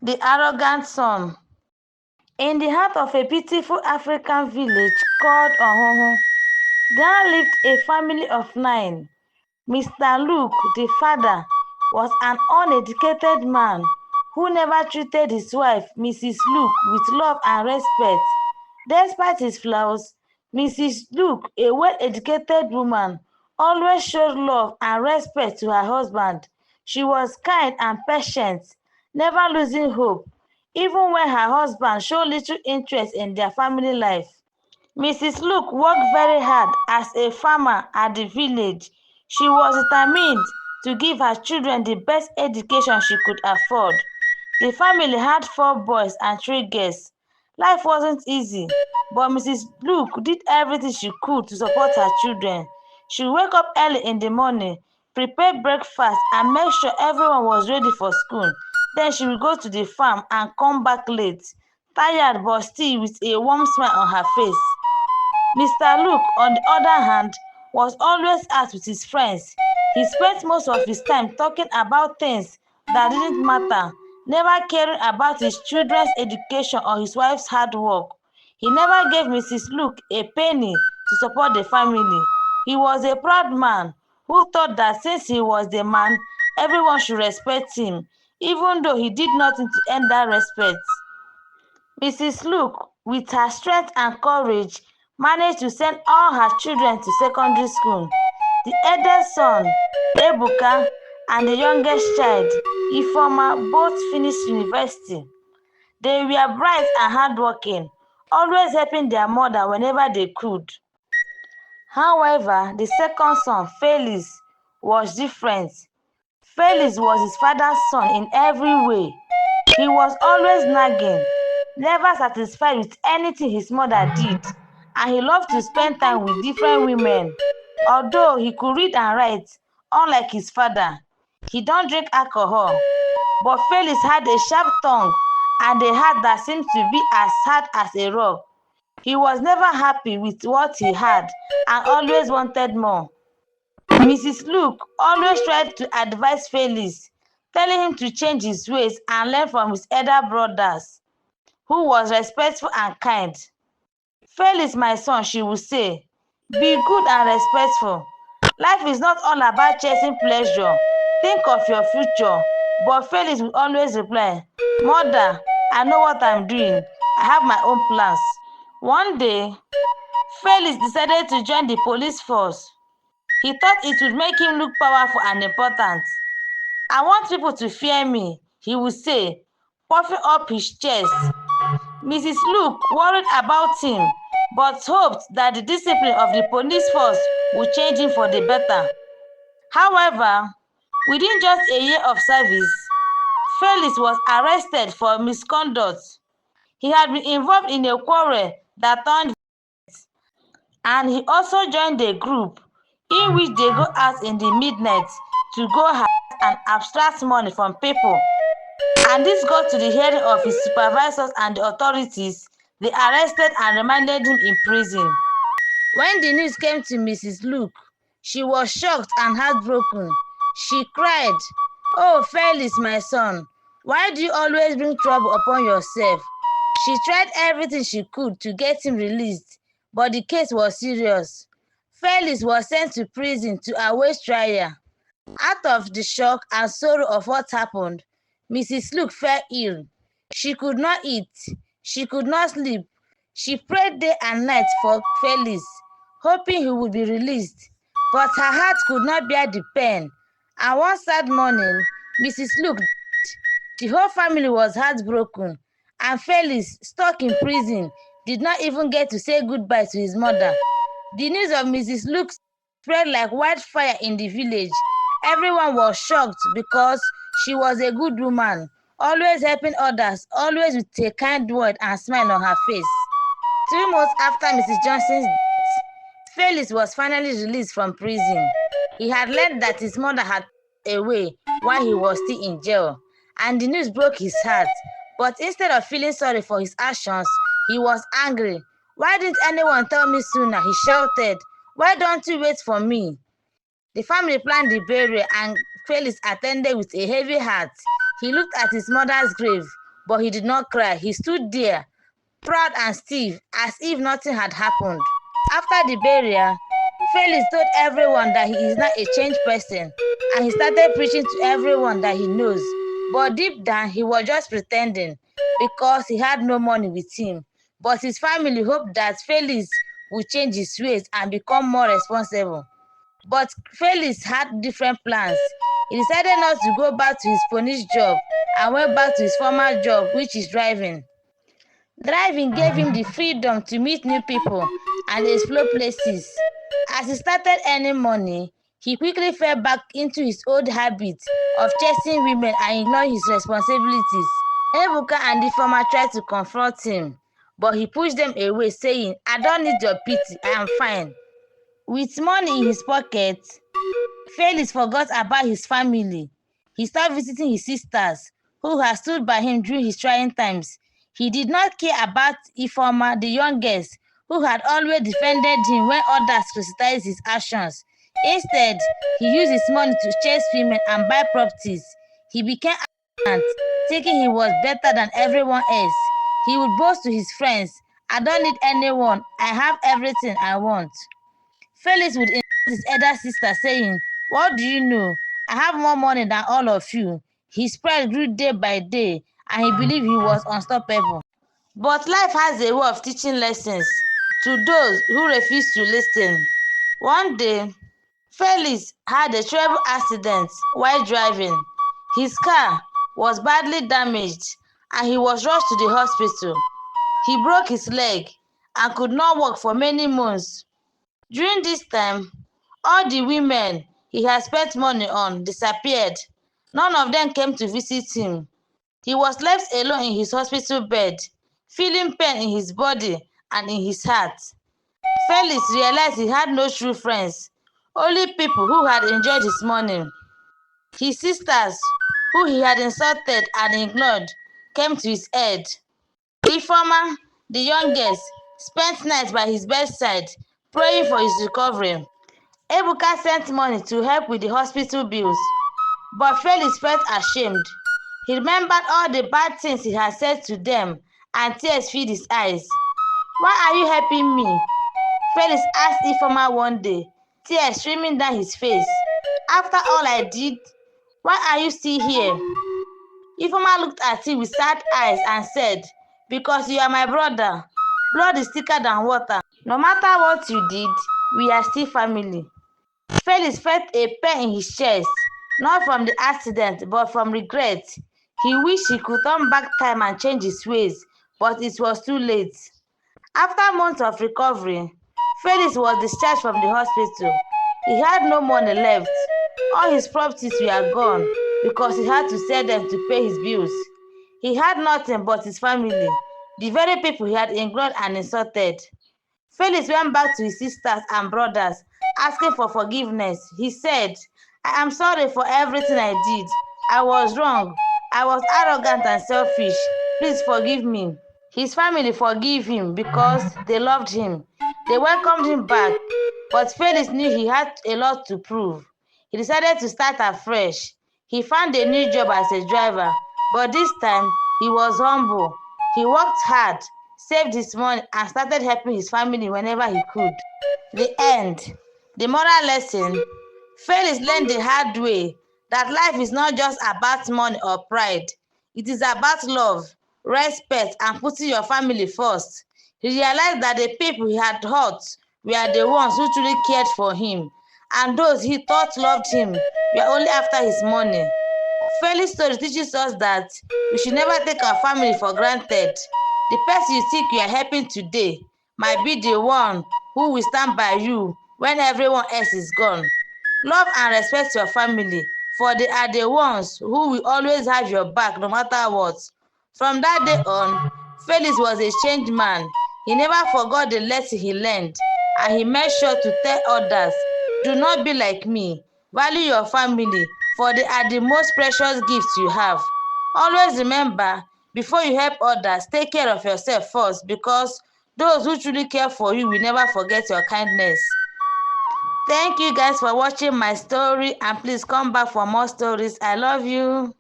The arrogant son. In the heart of a beautiful African village called Ohoho, there lived a family of 9. Mr. Luke, the father, was an uneducated man who never treated his wife, Mrs. Luke, with love and respect. Despite his flaws, Mrs. Luke, a well-educated woman, always showed love and respect to her husband. She was kind and patient, never losing hope, even when her husband showed little interest in their family life. Mrs. Luke worked very hard as a farmer at the village. She was determined to give her children the best education she could afford. The family had 4 boys and 3 girls. Life wasn't easy, but Mrs. Luke did everything she could to support her children. She would wake up early in the morning, prepare breakfast, and make sure everyone was ready for school. Then she would go to the farm and come back late, tired but still with a warm smile on her face. Mr. Luke, on the other hand, was always out with his friends. He spent most of his time talking about things that didn't matter, never caring about his children's education or his wife's hard work. He never gave Mrs. Luke a penny to support the family. He was a proud man who thought that since he was the man, everyone should respect him, even though he did nothing to earn that respect. Mrs. Luke, with her strength and courage, managed to send all her children to secondary school. The eldest son, Ebuka, and the youngest child, Ifeoma, both finished university. They were bright and hardworking, always helping their mother whenever they could. However, the second son, Felix, was different. Felix was his father's son in every way. He was always nagging, never satisfied with anything his mother did, and he loved to spend time with different women. Although he could read and write, unlike his father, he don't drink alcohol. But Felix had a sharp tongue and a heart that seemed to be as hard as a rock. He was never happy with what he had and always wanted more. Mrs. Luke always tried to advise Felix, telling him to change his ways and learn from his elder brothers, who was respectful and kind. Felix, my son, she would say, be good and respectful. Life is not all about chasing pleasure. Think of your future. But Felix would always reply, Mother, I know what I'm doing. I have my own plans. One day, Felix decided to join the police force. He thought it would make him look powerful and important. I want people to fear me, he would say, puffing up his chest. Mrs. Luke worried about him, but hoped that the discipline of the police force would change him for the better. However, within just a year of service, Felix was arrested for misconduct. He had been involved in a quarrel that turned violent, and he also joined a group in which they go out in the midnight to go harass and abstract money from people. And this got to the hearing of his supervisors and the authorities. They arrested and remanded him in prison. When the news came to Mrs. Luke, she was shocked and heartbroken. She cried, Oh, Felix, my son, why do you always bring trouble upon yourself? She tried everything she could to get him released, but the case was serious. Felix was sent to prison to await trial. Out of the shock and sorrow of what happened, Mrs. Luke fell ill. She could not eat. She could not sleep. She prayed day and night for Felix, hoping he would be released. But her heart could not bear the pain. And one sad morning, Mrs. Luke died. The whole family was heartbroken. And Felix, stuck in prison, did not even get to say goodbye to his mother. The news of Mrs. Luke spread like wildfire in the village. Everyone was shocked because she was a good woman, always helping others, always with a kind word and smile on her face. 3 months after Mrs. Johnson's death, Felix was finally released from prison. He had learned that his mother had passed away while he was still in jail, and the news broke his heart. But instead of feeling sorry for his actions, he was angry. Why didn't anyone tell me sooner? He shouted. Why don't you wait for me? The family planned the burial and Felix attended with a heavy heart. He looked at his mother's grave, but he did not cry. He stood there, proud and stiff, as if nothing had happened. After the burial, Felix told everyone that he is not a changed person, and he started preaching to everyone that he knows. But deep down, he was just pretending because he had no money with him. But his family hoped that Felix would change his ways and become more responsible. But Felix had different plans. He decided not to go back to his ponish job and went back to his former job, which is driving. Driving gave him the freedom to meet new people and explore places. As he started earning money, he quickly fell back into his old habit of chasing women and ignoring his responsibilities. Ebuka and the farmer tried to confront him, but he pushed them away, saying, "I don't need your pity, I am fine." With money in his pocket, Felix forgot about his family. He started visiting his sisters, who had stood by him during his trying times. He did not care about Ifeoma, the youngest, who had always defended him when others criticized his actions. Instead, he used his money to chase women and buy properties. He became arrogant, thinking he was better than everyone else. He would boast to his friends, "I don't need anyone, I have everything I want." Felix would insult his elder sister, saying, "What do you know? I have more money than all of you." His pride grew day by day, and he believed he was unstoppable. But life has a way of teaching lessons to those who refuse to listen. One day, Felix had a terrible accident while driving. His car was badly damaged, and he was rushed to the hospital. He broke his leg and could not walk for many months. During this time, all the women he had spent money on disappeared. None of them came to visit him. He was left alone in his hospital bed, feeling pain in his body and in his heart. Felix realized he had no true friends, only people who had enjoyed his money. His sisters, who he had insulted and ignored, came to his aid. Ifeoma, the youngest, spent nights by his bedside, praying for his recovery. Ebuka sent money to help with the hospital bills, but Felix felt ashamed. He remembered all the bad things he had said to them, and tears filled his eyes. "Why are you helping me?" Felix asked Ifeoma one day, tears streaming down his face. "After all I did, why are you still here?" Ifeoma looked at him with sad eyes and said, "Because you are my brother. Blood is thicker than water. No matter what you did, we are still family." Felix felt a pain in his chest, not from the accident, but from regret. He wished he could turn back time and change his ways, but it was too late. After months of recovery, Felix was discharged from the hospital. He had no money left. All his properties were gone because he had to sell them to pay his bills. He had nothing but his family, the very people he had ignored and insulted. Felix went back to his sisters and brothers, asking for forgiveness. He said, "I am sorry for everything I did. I was wrong. I was arrogant and selfish. Please forgive me." His family forgave him because they loved him. They welcomed him back, but Felix knew he had a lot to prove. He decided to start afresh. He found a new job as a driver, but this time he was humble. He worked hard, saved his money, and started helping his family whenever he could. The end. The moral lesson: Felix learned the hard way that life is not just about money or pride. It is about love, respect, and putting your family first. He realized that the people he had hurt were the ones who truly cared for him, and those he thought loved him were only after his money. Felix's story teaches us that we should never take our family for granted. The person you think you are helping today might be the one who will stand by you when everyone else is gone. Love and respect your family, for they are the ones who will always have your back no matter what. From that day on, Felix was a changed man. He never forgot the lesson he learned, and he made sure to tell others, "Do not be like me. Value your family, for they are the most precious gifts you have." Always remember, before you help others, take care of yourself first, because those who truly care for you will never forget your kindness. Thank you guys for watching my story, and please come back for more stories. I love you.